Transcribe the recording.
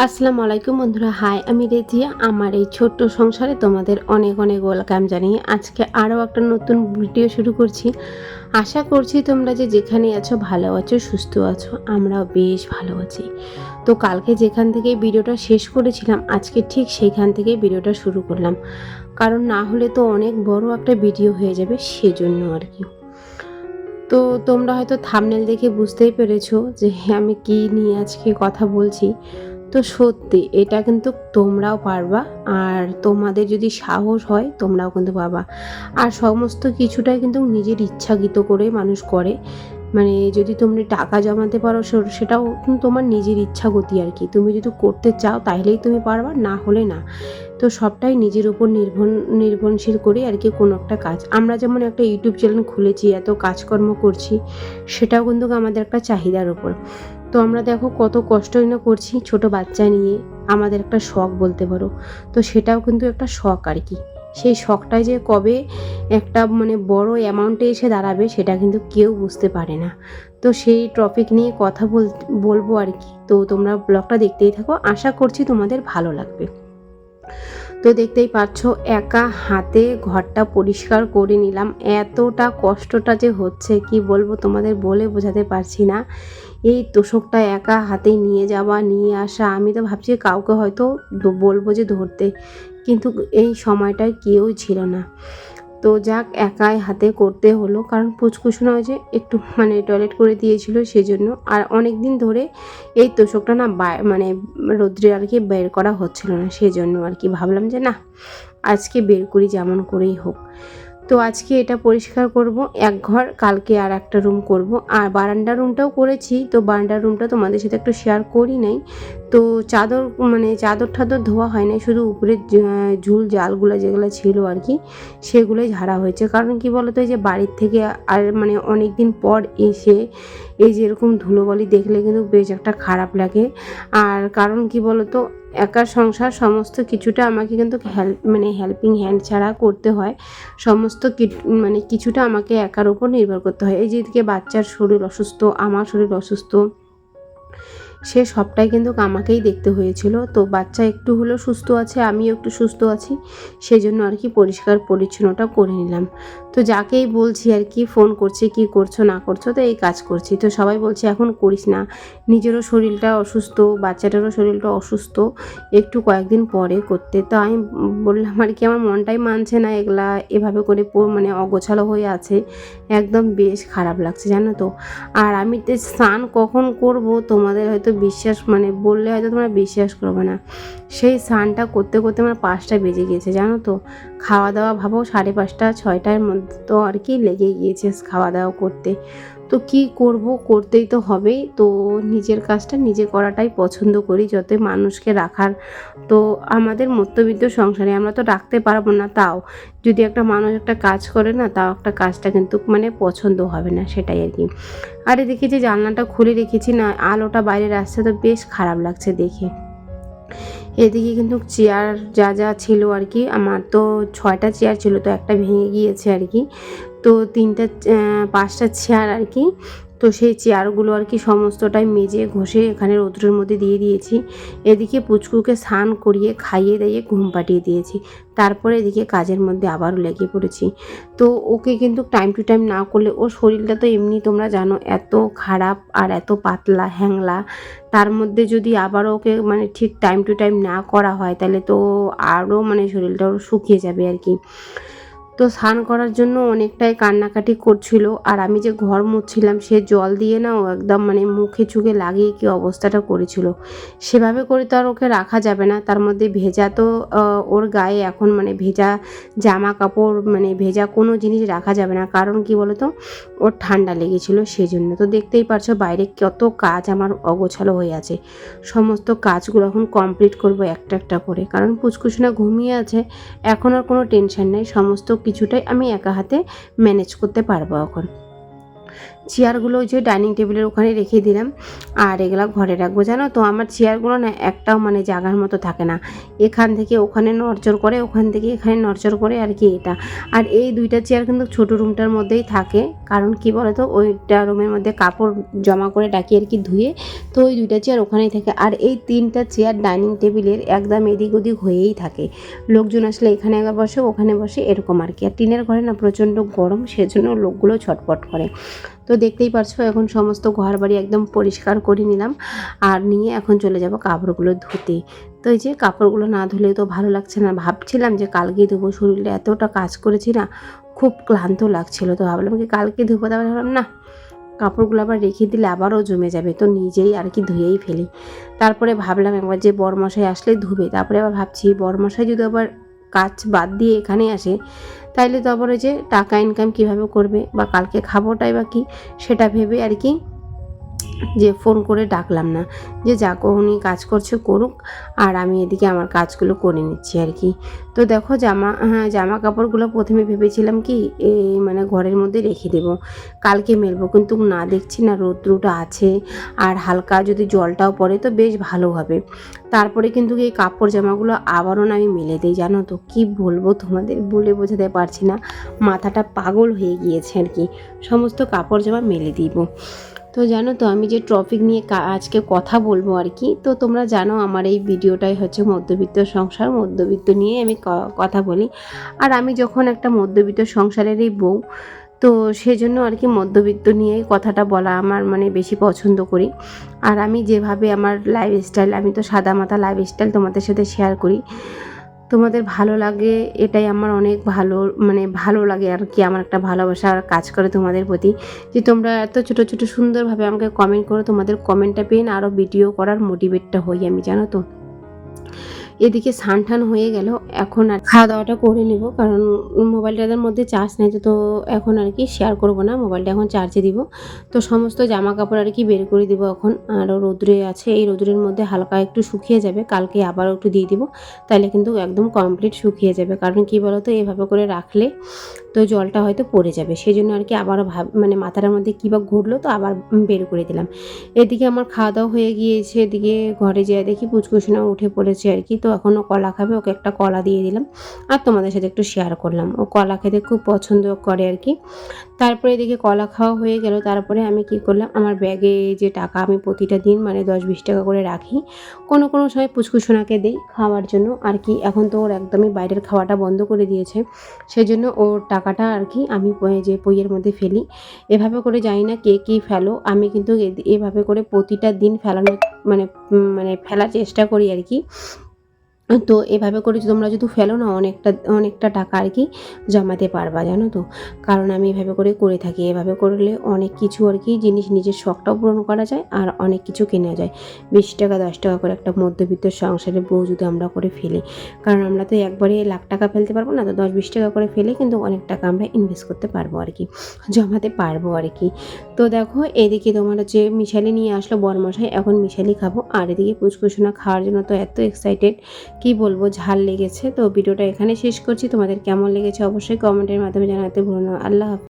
আসসালামু আলাইকুম বন্ধুরা, হাই আমি রেজিয়া। আমার এই ছোট্ট সংসারে তোমাদের অনেক অনেক ওয়েলকাম জানিয়ে আজকে আরও একটা নতুন ভিডিও শুরু করছি। আশা করছি তোমরা যে যেখানে আছো ভালো আছো, সুস্থ আছো। আমরাও বেশ ভালো আছি। তো কালকে যেখান থেকে ভিডিওটা শেষ করেছিলাম আজকে ঠিক সেইখান থেকে ভিডিওটা শুরু করলাম, কারণ না হলে তো অনেক বড় একটা ভিডিও হয়ে যাবে, সেজন্য আর কি। তো তোমরা হয়তো থাম্বনেল দেখে বুঝতেই পেরেছো যে আমি কি নিয়ে আজকে কথা বলছি। তো সত্যি এটা কিন্তু তোমরাও পারবা, আর তোমাদের যদি সাহস হয় তোমরাও কিন্তু পারবা। আর সমস্ত কিছুটাই কিন্তু নিজের ইচ্ছাকৃত করে মানুষ করে। মানে যদি তুমি টাকা জমাতে পারো সেটাও কিন্তু তোমার নিজের ইচ্ছাগতি আর কি। তুমি যদি করতে চাও তাহলেই তুমি পারবা, না হলে না। তো সবটাই নিজের উপর নির্ভরশীল করে আর কি কোনো একটা কাজ। আমরা যেমন একটা ইউটিউব চ্যানেল খুলেছি, এত কাজকর্ম করছি, সেটাও কিন্তু আমাদের একটা চাহিদার উপর। তো আমরা দেখো কত কষ্টই না করছি ছোট বাচ্চা নিয়ে, আমাদের একটা শখ বলতে পারো। তো সেটাও কিন্তু একটা শখ আর কি। সেই শখটাই যে কবে একটা মানে বড় অ্যামাউন্টে এসে দাঁড়াবে সেটা কিন্তু কেউ বুঝতে পারে না। তো সেই টপিক নিয়ে কথা বলবো আর কি। তো তোমরা ব্লগটা দেখতেই থাকো, আশা করছি তোমাদের ভালো লাগবে। তো দেখতেই পাচ্ছ একা হাতে ঘরটা পরিষ্কার করে নিলাম। এতটা কষ্টটা যে হচ্ছে কি বলবো তোমাদের, বলে বোঝাতে পারছি না। এই তোষকটা একা হাতে নিয়ে যাওয়া নিয়ে আসা, আমি তো ভাবছি কাউকে হয়তো বলবো যে ধরতে, কিন্তু এই সময়টায় কেউই ছিল না। তো যাক, একাই হাতে করতে হলো, কারণ পুচকুশোনা যে একটু মানে টয়লেট করে দিয়েছিল সেজন্য। আর অনেক দিন ধরে এই তোষকটা না মানে রৌদ্রে আর কি বের করা হচ্ছিল না, সেজন্য আর কি ভাবলাম যে না, আজকে বের করি যেমন করেই হোক। তো আজকে এটা পরিষ্কার করব এক ঘর, কালকে আর একটা রুম করব। আর বারান্দা রুমটাও করেছি, তো বারান্দার রুমটা তোমাদের সাথে একটু শেয়ার করি নাই। তো চাদর ঠাদর ধোয়া হয় নাই, শুধু উপরে ঝুল জালগুলো যেগুলো ছিল আর কি সেগুলোই ঝাড়া হয়েছে। কারণ কি বলতো, এই যে বাড়ির থেকে আর মানে অনেক দিন পর এসে এই যে এরকম ধুলোবালি দেখলে কিন্তু বেশ একটা খারাপ লাগে। আর কারণ কি বলতো, একা সংসার সমস্ত কিছুটা আমাকে কিন্তু হেল্পিং হ্যান্ড ছাড়া করতে হয়। সমস্ত মানে কিছুটা আমাকে একার উপর নির্ভর করতে হয়। এই যেদিকে বাচ্চার শরীর অসুস্থ, আমার শরীর অসুস্থ, সে সবটাই কিন্তু আমাকেই দেখতে হয়েছিল। তো বাচ্চা একটু হলেও সুস্থ আছে, আমিও একটু সুস্থ আছি, সেজন্য আর কি পরিষ্কার পরিচ্ছন্নটা করে নিলাম। তো যাকেই বলছি আর কি ফোন করছে, কি করছো না করছো, তো এই কাজ করছি। তো সবাই বলছে এখন করিস না, নিজেরও শরীরটা অসুস্থ, বাচ্চাটারও শরীরটা অসুস্থ, একটু কয়েকদিন পরে করতে। তো আমি বললাম আর কি আমার মনটাই মানছে না এগুলা এভাবে করে মানে অগোছালো হয়ে আছে, একদম বেশ খারাপ লাগছে জানো তো। আর আমি তো স্নান কখন করব তোমাদের হয়তো বিশ্বাস মানে বললে হয়তো তোমরা বিশ্বাস করবে না। সেই স্নানটা করতে করতে আমার 5টা বেজে গিয়েছে জানো তো। খাওয়া দাওয়া ভাবো 5:30 6টার মধ্যে তো আর কি লেগে গিয়েছে খাওয়া দাওয়া করতে। তো কি করব, করতেই তো হবেই। তো নিজের কাজটা নিজে করাটাই পছন্দ করি, যত মানুষকে রাখার। তো আমাদের মধ্যবিত্ত সংসারে আমরা তো রাখতে পারবো না, তাও যদি একটা মানুষ একটা কাজ করে না, তাও একটা কাজটা কিন্তু মানে পছন্দ হবে না, সেটাই আর কি। আর এদিকে যে জানলাটা খুলে রেখেছি না, আলোটা বাইরে আসছে তো বেশ খারাপ লাগছে দেখে। এদিকে কিন্তু চেয়ার যা যা ছিল আর কি, আমার তো 6টা চেয়ার ছিল, তো একটা ভেঙে গিয়েছে আর কি। তো 5টা চেয়ার আর কি। তো সেই চেয়ারগুলো আর কি সমস্তটাই মেজে ঘষে এখানে রৌদ্রের মধ্যে দিয়ে দিয়েছি। এদিকে পুচকুকে স্নান করিয়ে খাইয়ে দিয়ে ঘুম পাঠিয়ে দিয়েছি। তারপরে এদিকে কাজের মধ্যে আবারও লেগে পড়েছি। তো ওকে কিন্তু টাইম টু টাইম না করলে ওর শরীরটা তো এমনি তোমরা জানো এত খারাপ আর এত পাতলা হ্যাংলা, তার মধ্যে যদি আবারও ওকে মানে ঠিক টাইম টু টাইম না করা হয় তাহলে তো আরও মানে শরীরটা শুকিয়ে যাবে আর কি। তো স্নান করার জন্য অনেকটাই কান্নাকাটি করছিল। আর আমি যে ঘর মুছছিলাম সে জল দিয়ে না ও একদম মানে মুখে চুখে লাগিয়ে কি অবস্থাটা করেছিল। সেভাবে করে তো আর ওকে রাখা যাবে না, তার মধ্যে ভেজা তো ওর গায়ে এখন মানে ভেজা জামা কাপড় মানে ভেজা কোনো জিনিস রাখা যাবে না, কারণ কি বলতো ওর ঠান্ডা লেগেছিল সেজন্য। তো দেখতেই পারছো বাইরে কত কাজ আমার অগোছালো হয়ে আছে। সমস্ত কাজগুলো এখন কমপ্লিট করব একটা একটা করে, কারণ পুচকুচনা ঘুমিয়ে আছে, এখন আর কোনো টেনশন নেই, সমস্ত কিছুটাই আমি একা হাতে ম্যানেজ করতে পারবো এখন। চেয়ারগুলো ওই যে ডাইনিং টেবিলের ওখানে রেখে দিলাম, আর এগুলো ঘরে রাখবো। জানো তো আমার চেয়ারগুলো না একটাও মানে জায়গার মতো থাকে না, এখান থেকে ওখানে নড়চড় করে, ওখান থেকে এখানে নড়চড় করে আর কি এটা। আর এই দুইটা চেয়ার কিন্তু ছোটো রুমটার মধ্যেই থাকে, কারণ কি বলো তো ওইটা রুমের মধ্যে কাপড় জমা করে ডাকি আর কি ধুয়ে, তো ওই দুইটা চেয়ার ওখানেই থাকে। আর এই 3টা চেয়ার ডাইনিং টেবিলের একদম এদিক ওদিক হয়েই থাকে, লোকজন আসলে এখানে একবার বসে ওখানে বসে এরকম আর কি। আর টিনের ঘরে না প্রচণ্ড গরম, সেজন্য লোকগুলো ছটপট করে। তো দেখতেই পারছো এখন সমস্ত ঘর বাড়ি একদম পরিষ্কার করে নিলাম, আর নিয়ে এখন চলে যাব কাপড়গুলো ধুতে। তো এই যে কাপড়গুলো না ধুলে তো ভালো লাগছে না, ভাবছিলাম যে কালকে ধুবো, শরীরে এতটা কাজ করেছি না, খুব ক্লান্ত লাগছিল, তো ভাবলাম কি কালকে ধুবো। তারপরে ভাবলাম না, কাপড়গুলো আবার রেখে দিলে আবারও জমে যাবে, তো নিজেই আর কি ধুয়েই ফেলি। তারপরে ভাবলাম একবার যে বরমশাই আসলে ধুবে, তারপরে আবার ভাবছি বরমশাই যদি আবার কাজ বাদ দিয়ে এখানে আসে, তাইলে তো আবার ওই যে টাকা ইনকাম কিভাবে করবে, বা কালকে খাবোটাই বা কি, সেটা ভেবে আর কি যে ফোন করে ডাকলাম না, যে যা উনি কাজ করছে করুক, আর আমি এদিকে আমার কাজগুলো করে নিচ্ছি আর কি। তো দেখো জামা কাপড়গুলো প্রথমে ভেবেছিলাম কি এই মানে ঘরের মধ্যে রেখে দেবো, কালকে মেলবো, কিন্তু না দেখছি না রৌদ্রটা আছে, আর হালকা যদি জলটাও পড়ে তো বেশ ভালো হবে। তারপরে কিন্তু এই কাপড় জামাগুলো আবারও না আমি মেলে দিই। জানো তো কি বলবো তোমাদের, বলে বোঝাতে পারছি না, মাথাটা পাগল হয়ে গিয়েছে আর কি, সমস্ত কাপড় জামা মেলে দিব। তো জানো তো আমি যে টপিক নিয়ে আজকে কথা বলবো আর কি, তো তোমরা জানো আমার এই ভিডিওটাই হচ্ছে মধ্যবিত্ত সংসার, মধ্যবিত্ত নিয়ে আমি কথা বলি। আর আমি যখন একটা মধ্যবিত্ত সংসারেরই বউ, তো সেজন্য আর কি মধ্যবিত্ত নিয়েই কথাটা বলা আমার মানে বেশি পছন্দ করি। আর আমি যেভাবে আমার লাইফস্টাইল, আমি তো সাদামাটা লাইফস্টাইল তোমাদের সাথে শেয়ার করি, তোমাদের ভালো লাগে এটাই আমার অনেক ভালো, মানে ভালো লাগে আর কি, আমার একটা ভালোবাসা কাজ করে তোমাদের প্রতি, যে তোমরা এত ছোটো ছোটো সুন্দরভাবে আমাকে কমেন্ট করো। তোমাদের কমেন্টটা পেয়ে না আরও ভিডিও করার মোটিভেটটা হই আমি, জানো তো। এদিকে স্নান টান হয়ে গেল, এখন আর খাওয়া দাওয়াটা করে নেব, কারণ মোবাইলটার মধ্যে চার্জ নেই, তো এখন আর কি শেয়ার করব না, মোবাইলটা এখন চার্জে দিব। তো সমস্ত জামা কাপড় আর কি বের করে দিব এখন, আরও রোদ্রে আছে, এই রোদ্রের মধ্যে হালকা একটু শুকিয়ে যাবে, কালকে আবারও একটু দিয়ে দিব, তাহলে কিন্তু একদম কমপ্লিট শুকিয়ে যাবে। কারণ কি বলো তো এভাবে করে রাখলে তো জলটা হয়তো পড়ে যাবে, সেই জন্য আর কি আবারও মানে মাথার মধ্যে কী বা ঘুরলো, তো আবার বের করে দিলাম। এদিকে আমার খাওয়া দাওয়া হয়ে গিয়েছে, এদিকে ঘরে যেয়ে দেখি পুচকুসোনা উঠে পড়েছে আর কি, তো এখনও কলা খাবে, ওকে একটা কলা দিয়ে দিলাম, আর তোমাদের সাথে একটু শেয়ার করলাম, ও কলা খেতে খুব পছন্দ করে আর কি। তারপরে এদিকে কলা খাওয়া হয়ে গেল, তারপরে আমি কি করলাম, আমার ব্যাগে যে টাকা আমি প্রতিটা দিন মানে 10-20 টাকা করে রাখি, কোনো কোনো সময় পুচকুসোনাকে দিই খাওয়ার জন্য আর কি। এখন তো ওর একদমই বাইরের খাওয়াটা বন্ধ করে দিয়েছে, সেই জন্য ওর টাকাটা আর কি আমি যে পইয়ের মধ্যে ফেলি। এভাবে করে জানি না কে কী ফেলো, আমি কিন্তু এভাবে করে প্রতিটা দিন ফেলানোর মানে মানে ফেলার চেষ্টা করি আর কি। তো এভাবে করে তোমরা যদি ফেলো না অনেকটা টাকা আর কি জমাতে পারবা, জানো তো। কারণ আমি এভাবে করে থাকি, এভাবে করলে অনেক কিছু আর কি জিনিস নিজের শখটাও পূরণ করা যায়, আর অনেক কিছু কেনা যায়। 20 টাকা 10 টাকা করে একটা মধ্যবিত্ত সংসারে বউ যদি আমরা করে ফেলি, কারণ আমরা তো একবারে লাখ টাকা ফেলতে পারবো না, তো 10-20 টাকা করে ফেলে কিন্তু অনেক টাকা আমরা ইনভেস্ট করতে পারবো আর কি, জমাতে পারবো আর কি। তো দেখো এদিকে তোমার হচ্ছে মিশালি নিয়ে আসলো বরমশাই, এখন মিশালি খাবো, আর এদিকে পুচকুসোনা খাওয়ার জন্য তো এত এক্সাইটেড, কি বলবো, ঝাল লেগেছে। তো ভিডিওটা এখানে শেষ করছি, তোমাদের কেমন লেগেছে অবশ্যই কমেন্টের মাধ্যমে জানাতে ভুলো না। আল্লাহ হাফেজ।